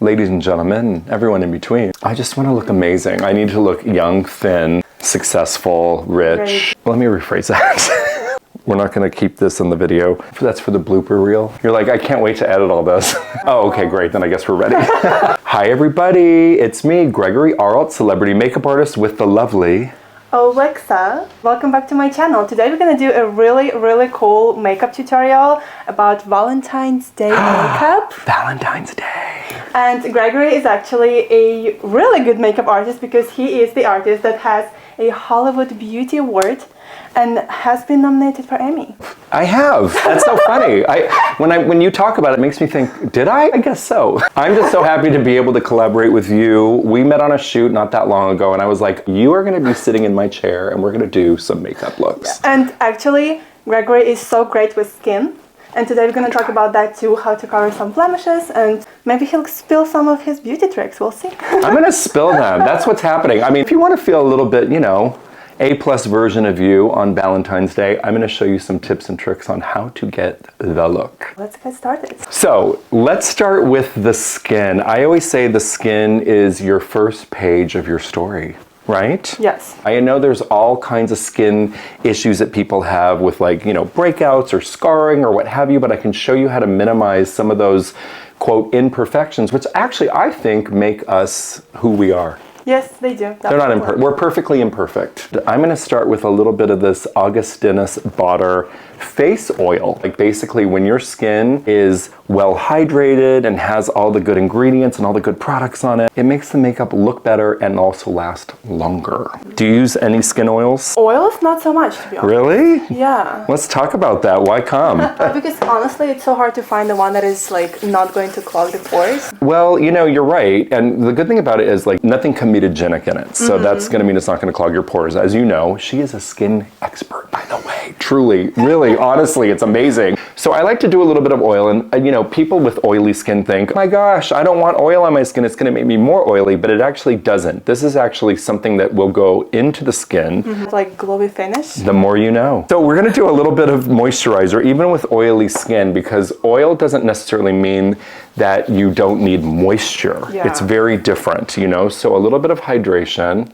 ladies and gentlemen, everyone in between. I just want to look amazing. I need to look young, thin, successful, rich. Great. Let me rephrase that. We're not going to keep this in the video. That's for the blooper reel. You're like, I can't wait to edit all this. Oh, okay, great. Then I guess we're ready. Hi, everybody. It's me, Gregory, Arlt, celebrity makeup artist with the lovely Oleksa. Welcome back to my channel. Today we're going to do a really cool makeup tutorial about Valentine's Day makeup. Valentine's Day. And Gregory is actually a really good makeup artist because he is the artist that has a Hollywood Beauty Award and has been nominated for Emmy. I have. That's so funny. When you talk about it, it makes me think, did I? I guess so. I'm just so happy to be able to collaborate with you. We met on a shoot not that long ago, and I was like, you are going to be sitting in my chair, and we're going to do some makeup looks. Yeah. And actually, Gregory is so great with skin. And today we're going to talk about that too, how to cover some blemishes, and maybe he'll spill some of his beauty tricks. We'll see. I'm going to spill them. That's what's happening. I mean, if you want to feel a little bit, you know, A+ version of you on Valentine's Day, I'm going to show you some tips and tricks on how to get the look. Let's get started. So let's start with the skin. I always say the skin is your first page of your story, right? Yes. I know there's all kinds of skin issues that people have with, like, you know, breakouts or scarring or what have you, but I can show you how to minimize some of those, quote, imperfections, which actually I think make us who we are. Yes, they do. They're not imperfect. We're perfectly imperfect. I'm going to start with a little bit of this Augustinus Butter face oil. Like, basically when your skin is well hydrated and has all the good ingredients and all the good products on it, it makes the makeup look better and also last longer. Do you use any skin oils? Oils, not so much, to be honest. Really? Yeah. Let's talk about that. Why come? Because honestly, it's so hard to find the one that is like not going to clog the pores. Well, you know, you're right. And the good thing about it is, like, nothing comedogenic in it. So that's going to mean it's not going to clog your pores. As you know, she is a skin expert, by the way. Truly, really, honestly, it's amazing. So I like to do a little bit of oil, and you know, people with oily skin think, oh my gosh, I don't want oil on my skin, it's going to make me more oily, but it actually doesn't. This is actually something that will go into the skin. Like glowy finish. The more you know. So we're going to do a little bit of moisturizer, even with oily skin, because oil doesn't necessarily mean that you don't need moisture. Yeah. It's very different, you know, so a little bit of hydration.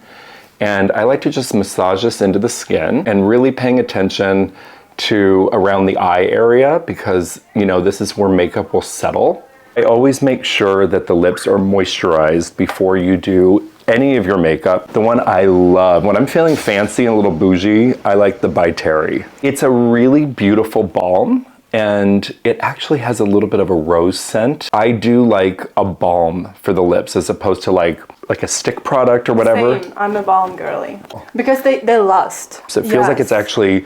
And I like to just massage this into the skin and really paying attention to around the eye area, because, you know, this is where makeup will settle. I always make sure that the lips are moisturized before you do any of your makeup. The one I love, when I'm feeling fancy and a little bougie, I like the By Terry. It's a really beautiful balm, and it actually has a little bit of a rose scent. I do like a balm for the lips as opposed to like a stick product or whatever. Same. I'm a balm girly. Because they last. So it feels like it's actually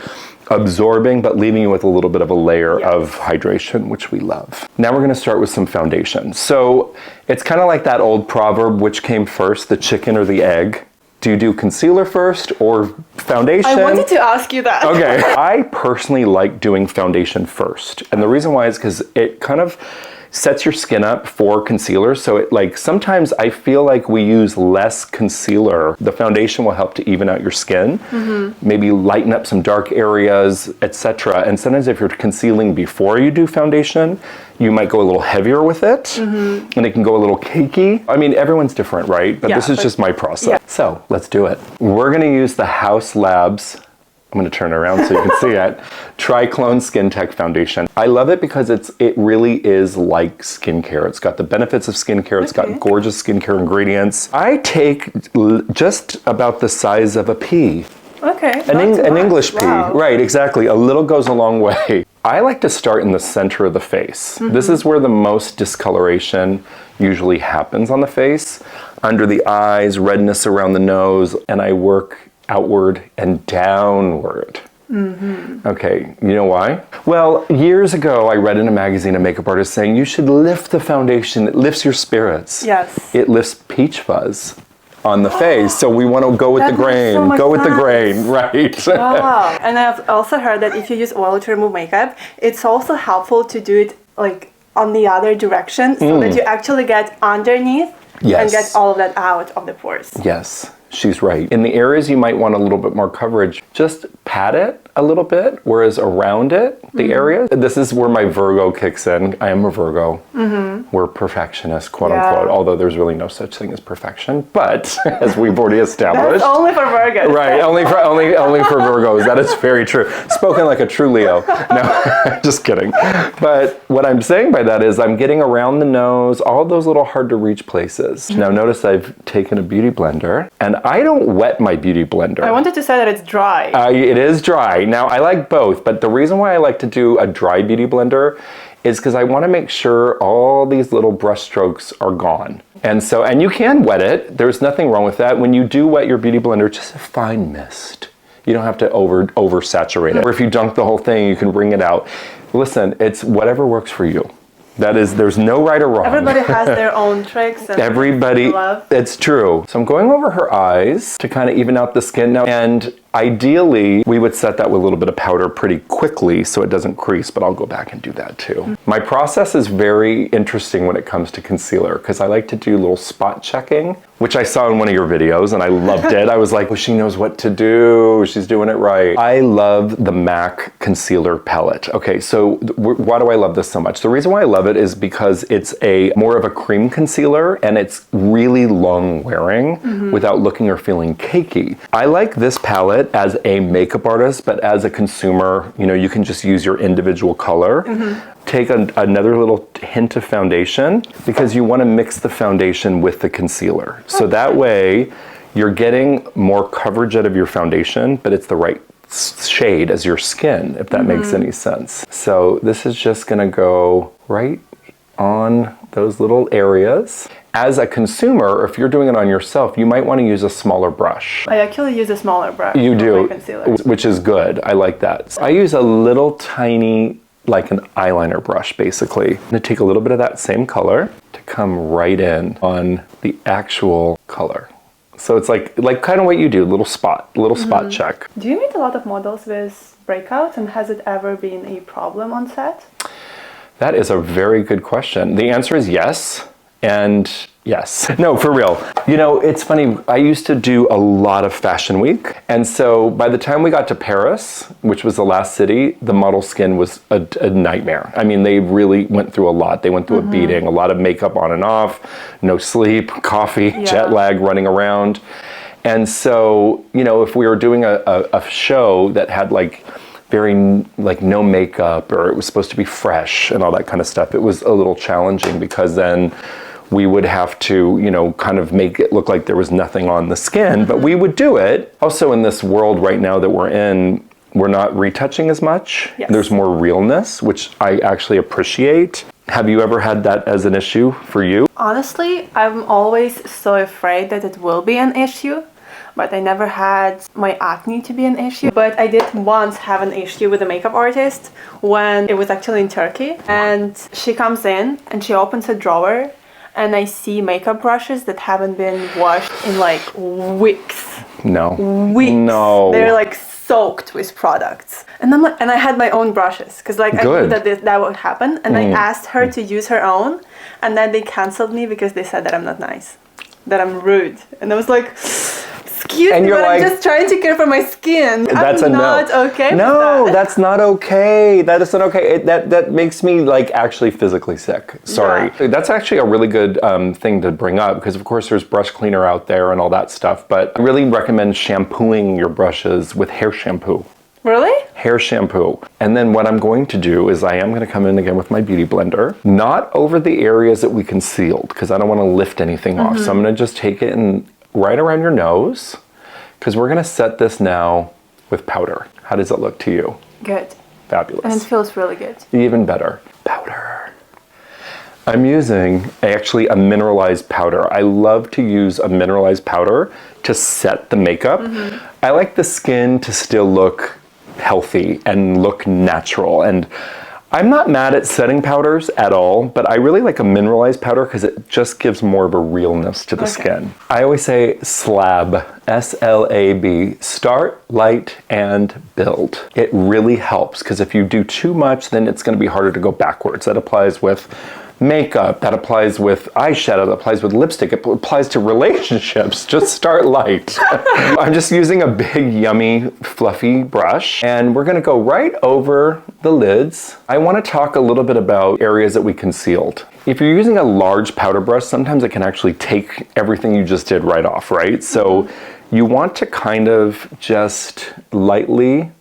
absorbing, but leaving you with a little bit of a layer of hydration, which we love. Now we're going to start with some foundation. So it's kind of like that old proverb, which came first, the chicken or the egg? Do you do concealer first or foundation? I wanted to ask you that. Okay. I personally like doing foundation first. And the reason why is because it kind of sets your skin up for concealer. So it, like, sometimes I feel like we use less concealer. The foundation will help to even out your skin, maybe lighten up some dark areas, etc. And sometimes if you're concealing before you do foundation, you might go a little heavier with it, and it can go a little cakey. I mean, everyone's different, right? But this is just my process. Yeah. So let's do it. We're going to use the HAUS Labs, I'm going to turn it around so you can see it, Triclone Skin Tech Foundation. I love it because it really is like skincare. It's got the benefits of skincare. It's got gorgeous skincare ingredients. I take just about the size of a pea. Okay. An English pea. Wow. Right, exactly. A little goes a long way. I like to start in the center of the face. This is where the most discoloration usually happens on the face. Under the eyes, redness around the nose, and I work outward and downward. Okay, you know why? Well, years ago I read in a magazine a makeup artist saying you should lift the foundation. It lifts your spirits. Yes. It lifts peach fuzz on the face. So we want to go with the grain. So go with the grain, right? Wow. And I've also heard that if you use oil to remove makeup, it's also helpful to do it like on the other direction so that you actually get underneath and get all of that out of the pores. Yes. She's right. In the areas you might want a little bit more coverage, just pat it a little bit, whereas around it, the area, this is where my Virgo kicks in. I am a Virgo. We're perfectionists, quote unquote, although there's really no such thing as perfection, but as we've already established. That's only for Virgos. Right, only for Virgos. That is very true. Spoken like a true Leo. No, just kidding. But what I'm saying by that is I'm getting around the nose, all those little hard to reach places. Now notice I've taken a beauty blender, and I don't wet my beauty blender. I wanted to say that it's dry. It is dry. Now I like both, but the reason why I like to do a dry beauty blender is because I want to make sure all these little brush strokes are gone. And so, and you can wet it. There's nothing wrong with that. When you do wet your beauty blender, just a fine mist. You don't have to oversaturate it. Or if you dunk the whole thing, you can wring it out. Listen, it's whatever works for you. That is, there's no right or wrong. Everybody has their own tricks. And everybody, it's true. So I'm going over her eyes to kind of even out the skin now. And ideally, we would set that with a little bit of powder pretty quickly so it doesn't crease, but I'll go back and do that too. My process is very interesting when it comes to concealer because I like to do little spot checking, which I saw in one of your videos and I loved it. I was like, well, she knows what to do. She's doing it right. I love the MAC concealer palette. Okay, so why do I love this so much? The reason why I love it is because it's more of a cream concealer and it's really long wearing without looking or feeling cakey. I like this palette as a makeup artist, but as a consumer, you know, you can just use your individual color. Take another little hint of foundation because you want to mix the foundation with the concealer. So that way you're getting more coverage out of your foundation, but it's the right shade as your skin, if that makes any sense. So this is just going to go right on those little areas. As a consumer, if you're doing it on yourself, you might want to use a smaller brush. I actually use a smaller brush. You do, my concealer. which is good. I like that. I use a little tiny, like an eyeliner brush, basically. I'm gonna take a little bit of that same color to come right in on the actual color. So it's like kind of what you do, little spot check. Do you meet a lot of models with breakouts, and has it ever been a problem on set? That is a very good question. The answer is yes. And yes. No, for real. You know, it's funny. I used to do a lot of Fashion Week. And so by the time we got to Paris, which was the last city, the model skin was a nightmare. I mean, they really went through a lot. They went through a beating, a lot of makeup on and off, no sleep, coffee, jet lag, running around. And so, you know, if we were doing a show that had like no makeup, or it was supposed to be fresh and all that kind of stuff, it was a little challenging because then we would have to, you know, kind of make it look like there was nothing on the skin, but we would do it. Also in this world right now that we're in, we're not retouching as much. Yes. There's more realness, which I actually appreciate. Have you ever had that as an issue for you? Honestly, I'm always so afraid that it will be an issue. But I never had my acne to be an issue. But I did once have an issue with a makeup artist when it was actually in Turkey. And she comes in and she opens a drawer and I see makeup brushes that haven't been washed in like weeks. No. Weeks. No. They're like soaked with products. And I'm like, and I had my own brushes because like I knew that would happen. And I asked her to use her own, and then they canceled me because they said that I'm not nice, that I'm rude. And I was like, excuse me, but I'm just trying to care for my skin. That's I'm not okay with No, that. that's not okay. That is not okay. That makes me like actually physically sick. Sorry. Yeah. That's actually a really good thing to bring up because of course there's brush cleaner out there and all that stuff, but I really recommend shampooing your brushes with hair shampoo. Really? Hair shampoo. And then what I'm going to do is I am going to come in again with my beauty blender, not over the areas that we concealed because I don't want to lift anything off. So I'm going to just take it and right around your nose, because we're going to set this now with powder. How does it look to you? Good. Fabulous. And it feels really good. Even better. Powder. I'm using actually a mineralized powder. I love to use a mineralized powder to set the makeup. I like the skin to still look healthy and look natural. And I'm not mad at setting powders at all, but I really like a mineralized powder because it just gives more of a realness to the skin. I always say slab, S-L-A-B, start, light, and build. It really helps because if you do too much, then it's going to be harder to go backwards. That applies with makeup, that applies with eyeshadow, that applies with lipstick, it applies to relationships. Just start light. I'm just using a big, yummy, fluffy brush, and we're gonna go right over the lids. I wanna talk a little bit about areas that we concealed. If you're using a large powder brush, sometimes it can actually take everything you just did right off, right? So you want to kind of just lightly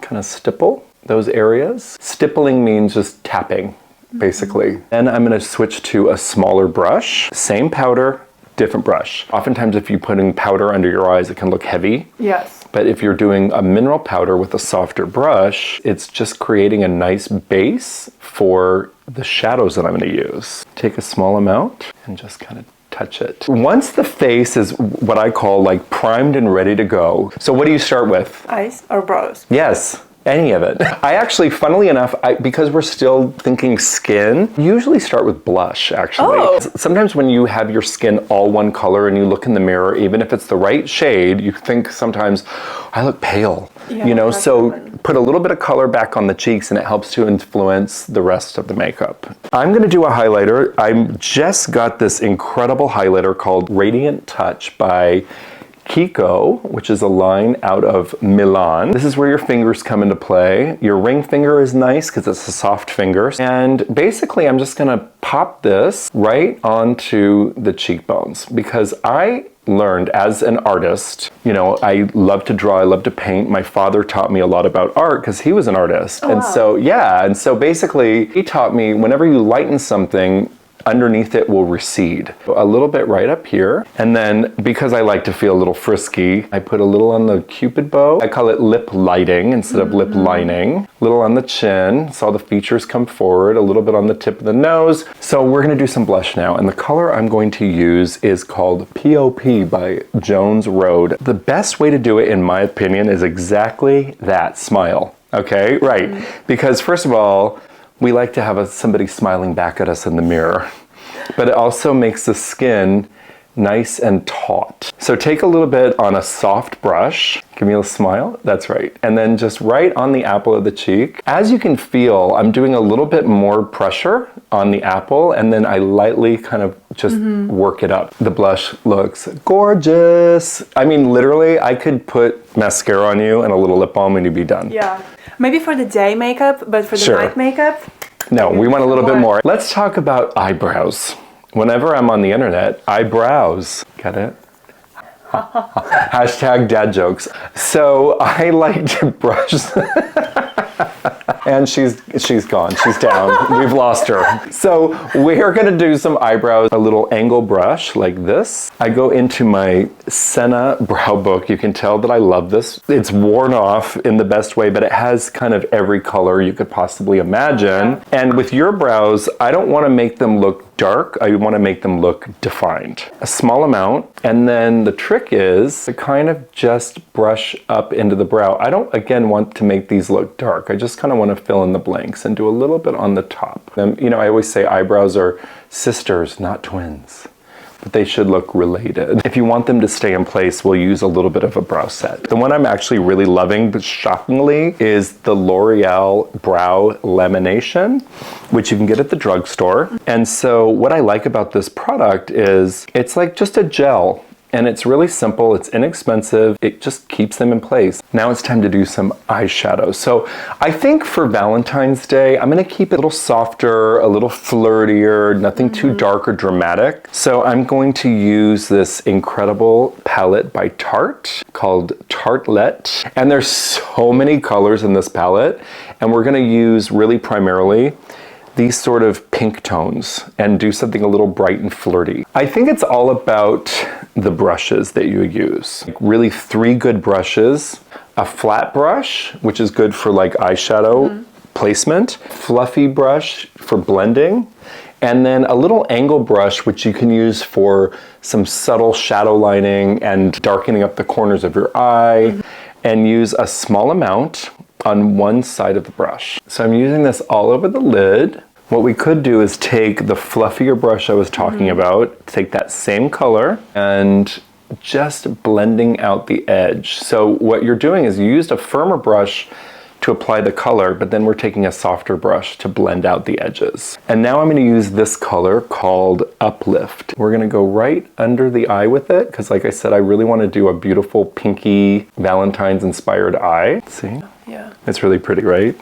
kind of stipple those areas. Stippling means just tapping, basically. Then I'm gonna switch to a smaller brush, same powder, different brush. Oftentimes if you're putting powder under your eyes, it can look heavy. Yes. But if you're doing a mineral powder with a softer brush, it's just creating a nice base for the shadows that I'm gonna use. Take a small amount and just kind of touch it. Once the face is what I call like primed and ready to go. So what do you start with? Eyes or brows? Yes. Any of it. I actually, funnily enough, because we're still thinking skin, usually start with blush, actually. Oh. Sometimes when you have your skin all one color and you look in the mirror, even if it's the right shade, you think sometimes, I look pale. Yeah, you know, that's so common. put a little bit of color back on the cheeks and it helps to influence the rest of the makeup. I'm gonna do a highlighter. I just got this incredible highlighter called Radiant Touch by KIKO, which is a line out of Milan. This is where your fingers come into play. Your ring finger is nice because it's a soft finger. And basically I'm just gonna pop this right onto the cheekbones because I learned as an artist, you know, I love to draw, I love to paint. My father taught me a lot about art because he was an artist. And so, yeah, and so basically he taught me whenever you lighten something, underneath it will recede. A little bit right up here. And then because I like to feel a little frisky, I put a little on the Cupid bow. I call it lip lighting instead of lip lining. A little on the chin, so all the features come forward, a little bit on the tip of the nose. So we're gonna do some blush now. And the color I'm going to use is called P.O.P by Jones Road. The best way to do it, in my opinion, is exactly that, smile. Okay, right. Because first of all, we like to have somebody smiling back at us in the mirror, but it also makes the skin nice and taut. So take a little bit on a soft brush, give me a smile, that's right. And then just right on the apple of the cheek. As you can feel, I'm doing a little bit more pressure on the apple and then I lightly kind of just work it up. The blush looks gorgeous. I mean, literally, I could put mascara on you and a little lip balm and you'd be done. Yeah. Maybe for the day makeup, but for the night makeup? No, we want a little bit more. Let's talk about eyebrows. Whenever I'm on the internet, eyebrows. Get it? Hashtag dad jokes. So I like to brush. And she's gone, she's down. We've lost her. So we're gonna do some eyebrows, a little angle brush like this. I go into my SENNA brow book. You can tell that I love this. It's worn off in the best way, but it has kind of every color you could possibly imagine. And with your brows, I don't wanna make them look dark, I want to make them look defined. A small amount, and then the trick is to kind of just brush up into the brow. I don't, again, want to make these look dark. I just kind of want to fill in the blanks and do a little bit on the top. And, you know, I always say eyebrows are sisters, not twins, but they should look related. If you want them to stay in place, we'll use a little bit of a brow set. The one I'm actually really loving, but shockingly, is the L'Oreal Brow Lamination, which you can get at the drugstore. And so what I like about this product is it's like just a gel. And it's really simple, it's inexpensive, it just keeps them in place. Now it's time to do some eyeshadow. So I think for Valentine's Day, I'm gonna keep it a little softer, a little flirtier, nothing too dark or dramatic. So I'm going to use this incredible palette by Tarte called Tartelette. And there's so many colors in this palette. And we're gonna use really primarily these sort of pink tones and do something a little bright and flirty. I think it's all about the brushes that you use. Like really 3 good brushes, a flat brush, which is good for like eyeshadow placement, fluffy brush for blending, and then a little angle brush, which you can use for some subtle shadow lining and darkening up the corners of your eye, and use a small amount on one side of the brush. So I'm using this all over the lid. What we could do is take the fluffier brush I was talking about, take that same color, and just blending out the edge. So what you're doing is you used a firmer brush to apply the color, but then we're taking a softer brush to blend out the edges. And now I'm going to use this color called Uplift. We're going to go right under the eye with it, because like I said, I really want to do a beautiful pinky Valentine's inspired eye. See? Yeah. It's really pretty, right?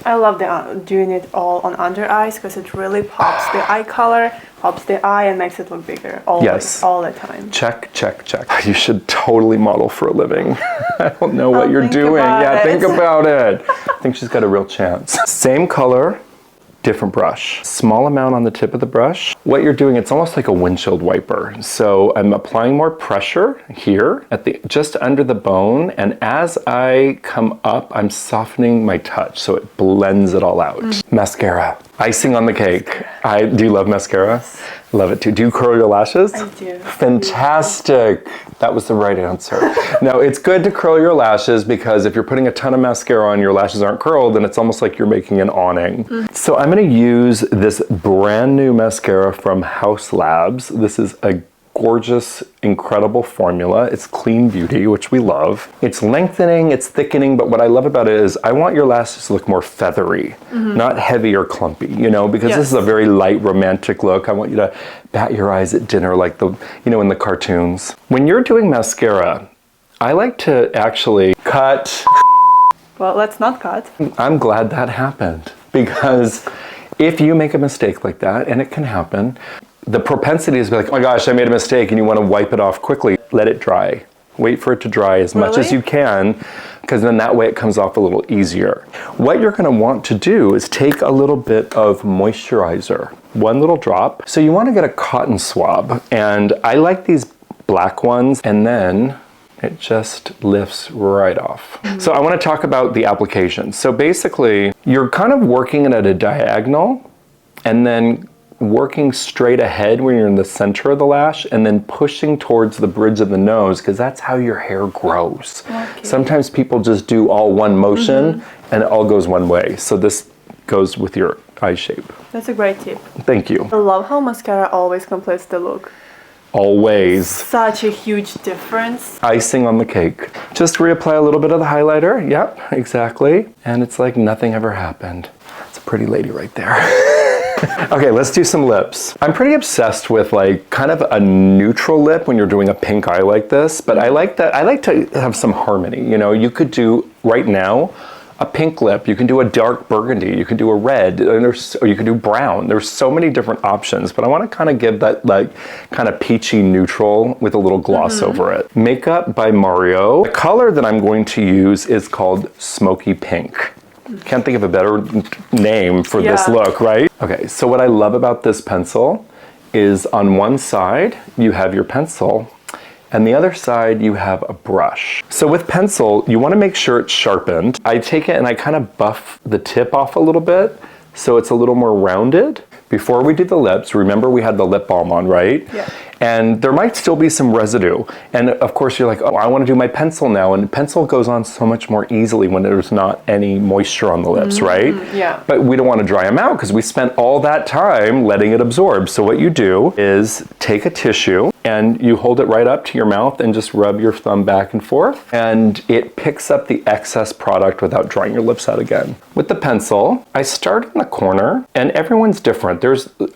I love doing it all on under eyes because it really pops the eye color, pops the eye, and makes it look bigger all the time. Check, check, check. You should totally model for a living. I don't know what you're doing. Yeah, think about it. I think she's got a real chance. Same color, different brush. Small amount on the tip of the brush. What you're doing, it's almost like a windshield wiper. So I'm applying more pressure here at the just under the bone, and as I come up, I'm softening my touch so it blends it all out. Mascara. Icing on the cake. Do you love mascara? Love it too. Do you curl your lashes? I do. Fantastic. That was the right answer. Now, it's good to curl your lashes because if you're putting a ton of mascara on, your lashes aren't curled, then it's almost like you're making an awning. So I'm going to use this brand new mascara from HAUS Labs. This is a gorgeous, incredible formula. It's clean beauty, which we love. It's lengthening, it's thickening, but what I love about it is I want your lashes to look more feathery, not heavy or clumpy, you know, because this is a very light, romantic look. I want you to bat your eyes at dinner like in the cartoons. When you're doing mascara, I like to actually cut. Well, let's not cut. I'm glad that happened, because if you make a mistake like that, and it can happen, the propensity is to be like, oh my gosh, I made a mistake, and you want to wipe it off quickly. Let it dry. Wait for it to dry as much as you can, because then that way it comes off a little easier. What you're going to want to do is take a little bit of moisturizer, one little drop. So you want to get a cotton swab, and I like these black ones, and then it just lifts right off. So I want to talk about the application. So basically, you're kind of working it at a diagonal, and then working straight ahead when you're in the center of the lash, and then pushing towards the bridge of the nose, because that's how your hair grows. Okay. Sometimes people just do all one motion and it all goes one way. So this goes with your eye shape. That's a great tip. Thank you. I love how mascara always completes the look. Always. Such a huge difference. Icing on the cake. Just reapply a little bit of the highlighter. Yep, exactly. And it's like nothing ever happened. It's a pretty lady right there. Okay, let's do some lips. I'm pretty obsessed with like kind of a neutral lip when you're doing a pink eye like this, but I like to have some harmony. You know, you could do right now a pink lip, you can do a dark burgundy, you can do a red, or you can do brown. There's so many different options, but I want to kind of give that like kind of peachy neutral with a little gloss over it. Makeup by Mario. The color that I'm going to use is called Smoky Pink. Can't think of a better name for this look, right? Okay, so what I love about this pencil is on one side you have your pencil, and the other side you have a brush. So with pencil, you want to make sure it's sharpened. I take it and I kind of buff the tip off a little bit so it's a little more rounded. Before we do the lips, remember we had the lip balm on, right? Yeah. And there might still be some residue. And of course you're like, oh, I want to do my pencil now. And pencil goes on so much more easily when there's not any moisture on the lips, right? Yeah. But we don't want to dry them out because we spent all that time letting it absorb. So what you do is take a tissue and you hold it right up to your mouth and just rub your thumb back and forth. And it picks up the excess product without drying your lips out again. With the pencil, I start in the corner, and everyone's different.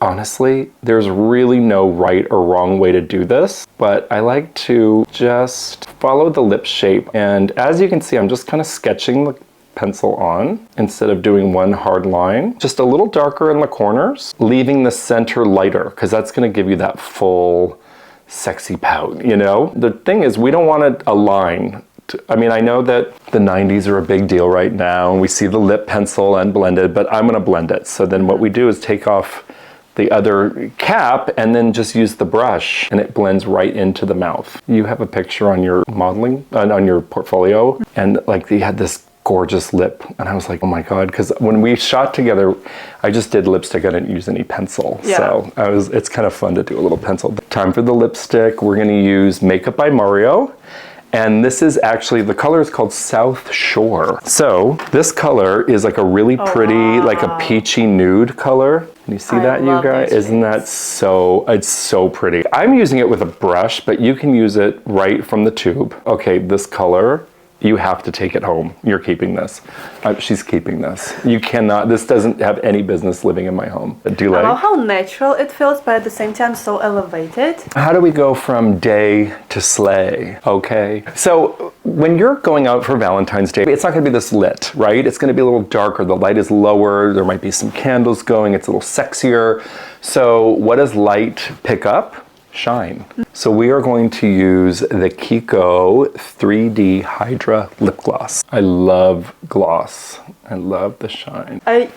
Honestly, there's really no right or wrong way to do this, but I like to just follow the lip shape. And as you can see, I'm just kind of sketching the pencil on instead of doing one hard line. Just a little darker in the corners, leaving the center lighter, because that's going to give you that full sexy pout, you know? The thing is, we don't want a line. I mean, I know that the 90s are a big deal right now, and we see the lip pencil unblended, but I'm gonna blend it. So then what we do is take off the other cap and then just use the brush, and it blends right into the mouth. You have a picture on your modeling, on your portfolio, and like you had this gorgeous lip, and I was like, oh my god, because when we shot together, I just did lipstick. I didn't use any pencil, so it's kind of fun to do a little pencil. Time for the lipstick. We're gonna use Makeup by Mario. And this is actually, the color is called South Shore. So this color is like a really pretty, like a peachy nude color. Can you see that, you guys? Isn't that so, it's so pretty. I'm using it with a brush, but you can use it right from the tube. Okay, this color You have to take it home. You're keeping this. She's keeping this. You cannot, this doesn't have any business living in my home. Do you like? I love how natural it feels, but at the same time so elevated. How do we go from day to slay? Okay. So when you're going out for Valentine's Day, it's not gonna be this lit, right? It's gonna be a little darker. The light is lower. There might be some candles going. It's a little sexier. So what does light pick up? Shine. So we are going to use the KIKO 3D Hydra Lip Gloss. I love gloss. I love the shine. I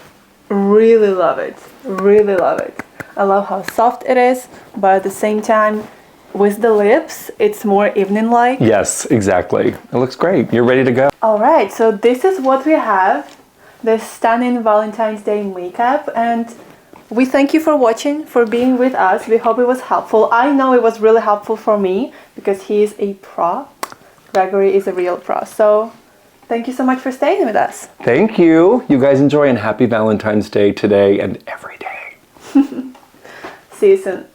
really love it. Really love it. I love how soft it is, but at the same time, with the lips, it's more evening-like. Yes, exactly. It looks great. You're ready to go. All right, so this is what we have. The stunning Valentine's Day makeup, and we thank you for watching, for being with us. We hope it was helpful. I know it was really helpful for me because he is a pro. Gregory is a real pro. So thank you so much for staying with us. Thank you. You guys enjoy, and happy Valentine's Day today and every day. See you soon.